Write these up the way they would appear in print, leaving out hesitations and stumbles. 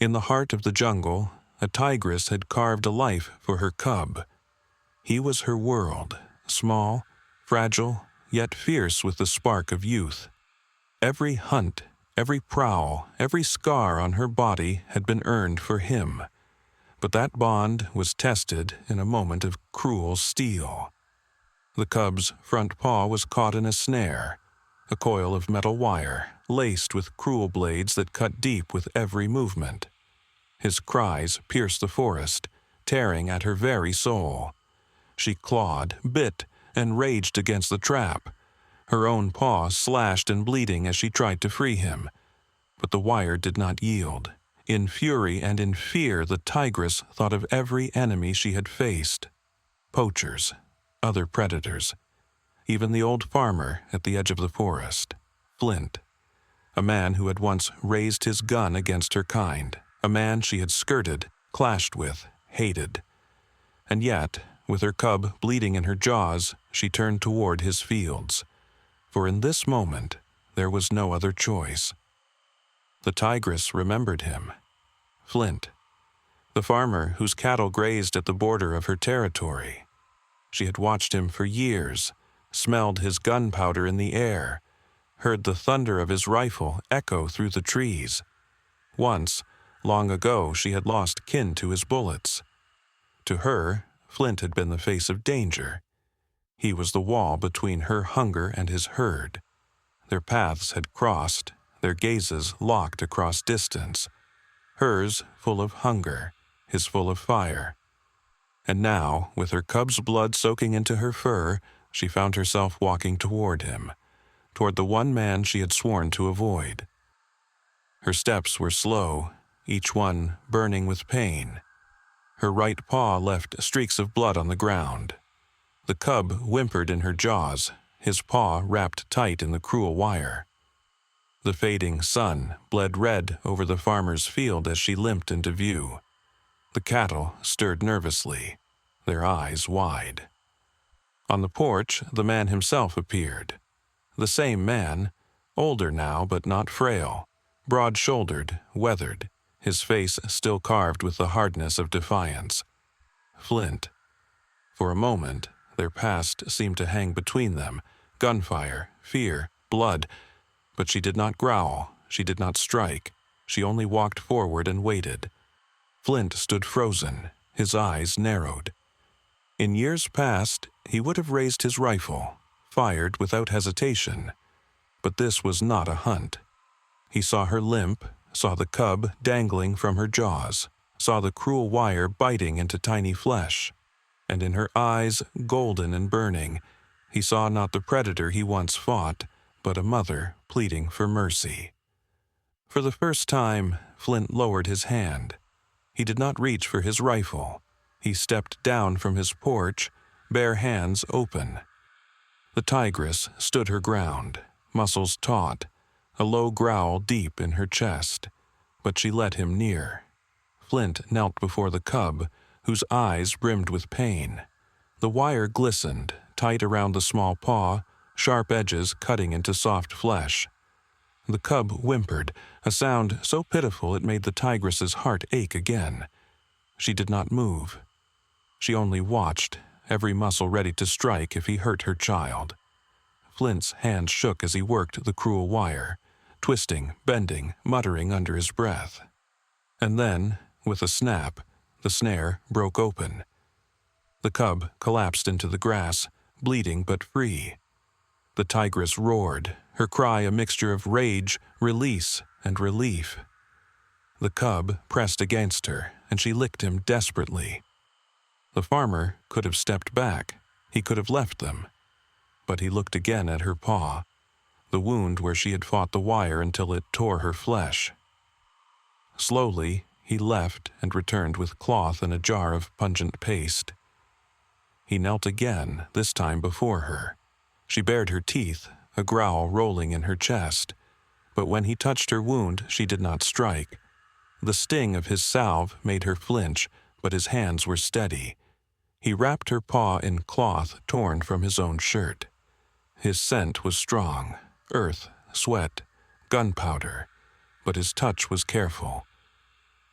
In the heart of the jungle, a tigress had carved a life for her cub. He was her world, small, fragile, yet fierce with the spark of youth. Every hunt, every prowl, every scar on her body had been earned for him. But that bond was tested in a moment of cruel steel. The cub's front paw was caught in a snare, a coil of metal wire, laced with cruel blades that cut deep with every movement. His cries pierced the forest, tearing at her very soul. She clawed, bit, and raged against the trap, her own paw slashed and bleeding as she tried to free him. But the wire did not yield. In fury and in fear, the tigress thought of every enemy she had faced. Poachers, other predators, even the old farmer at the edge of the forest, Flint, a man who had once raised his gun against her kind, a man she had skirted, clashed with, hated. And yet, with her cub bleeding in her jaws, she turned toward his fields. For in this moment, there was no other choice. The tigress remembered him. Flint, the farmer whose cattle grazed at the border of her territory. She had watched him for years, smelled his gunpowder in the air, heard the thunder of his rifle echo through the trees. Once, long ago, she had lost kin to his bullets. To her, Flint had been the face of danger. He was the wall between her hunger and his herd. Their paths had crossed, their gazes locked across distance. Hers full of hunger, his full of fire. And now, with her cub's blood soaking into her fur, she found herself walking toward him, toward the one man she had sworn to avoid. Her steps were slow, each one burning with pain. Her right paw left streaks of blood on the ground. The cub whimpered in her jaws, his paw wrapped tight in the cruel wire. The fading sun bled red over the farmer's field as she limped into view. The cattle stirred nervously, their eyes wide. On the porch, the man himself appeared. The same man, older now but not frail, broad-shouldered, weathered, his face still carved with the hardness of defiance. Flint. For a moment, their past seemed to hang between them, gunfire, fear, blood. But she did not growl, she did not strike, she only walked forward and waited. Flint stood frozen, his eyes narrowed. In years past, he would have raised his rifle, fired without hesitation. But this was not a hunt. He saw her limp, saw the cub dangling from her jaws, saw the cruel wire biting into tiny flesh. And in her eyes, golden and burning, he saw not the predator he once fought, but a mother pleading for mercy. For the first time, Flint lowered his hand. He did not reach for his rifle. He stepped down from his porch, bare hands open. The tigress stood her ground, muscles taut, a low growl deep in her chest, but she let him near. Flint knelt before the cub, whose eyes brimmed with pain. The wire glistened, tight around the small paw, sharp edges cutting into soft flesh. The cub whimpered, a sound so pitiful it made the tigress's heart ache again. She did not move. She only watched, every muscle ready to strike if he hurt her child. Flint's hand shook as he worked the cruel wire, twisting, bending, muttering under his breath. And then, with a snap, the snare broke open. The cub collapsed into the grass, bleeding but free. The tigress roared, her cry a mixture of rage, release, and relief. The cub pressed against her, and she licked him desperately. The farmer could have stepped back. He could have left them. But he looked again at her paw, the wound where she had fought the wire until it tore her flesh. Slowly, he left and returned with cloth and a jar of pungent paste. He knelt again, this time before her. She bared her teeth, a growl rolling in her chest. But when he touched her wound, she did not strike. The sting of his salve made her flinch, but his hands were steady. He wrapped her paw in cloth torn from his own shirt. His scent was strong, earth, sweat, gunpowder, but his touch was careful.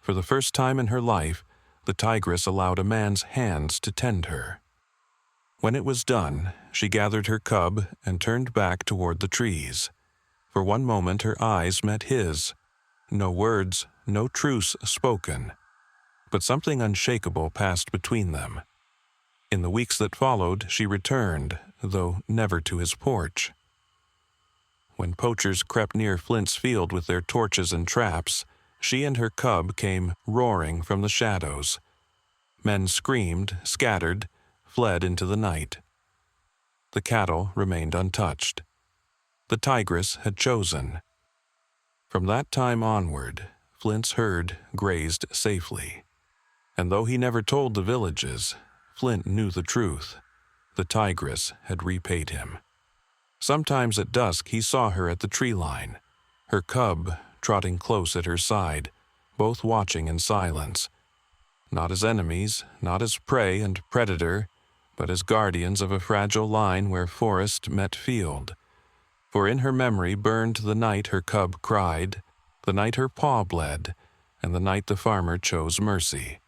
For the first time in her life, the tigress allowed a man's hands to tend her. When it was done, she gathered her cub and turned back toward the trees. For one moment her eyes met his. No words, no truce spoken. But something unshakable passed between them. In the weeks that followed, she returned, though never to his porch. When poachers crept near Flint's field with their torches and traps, she and her cub came roaring from the shadows. Men screamed, scattered, fled into the night. The cattle remained untouched. The tigress had chosen. From that time onward, Flint's herd grazed safely. And though he never told the villages, Flint knew the truth. The tigress had repaid him. Sometimes at dusk he saw her at the tree line, her cub trotting close at her side, both watching in silence. Not as enemies, not as prey and predator, but as guardians of a fragile line where forest met field. For in her memory burned the night her cub cried, the night her paw bled, and the night the farmer chose mercy.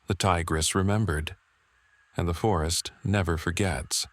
The tigress remembered, and the forest never forgets.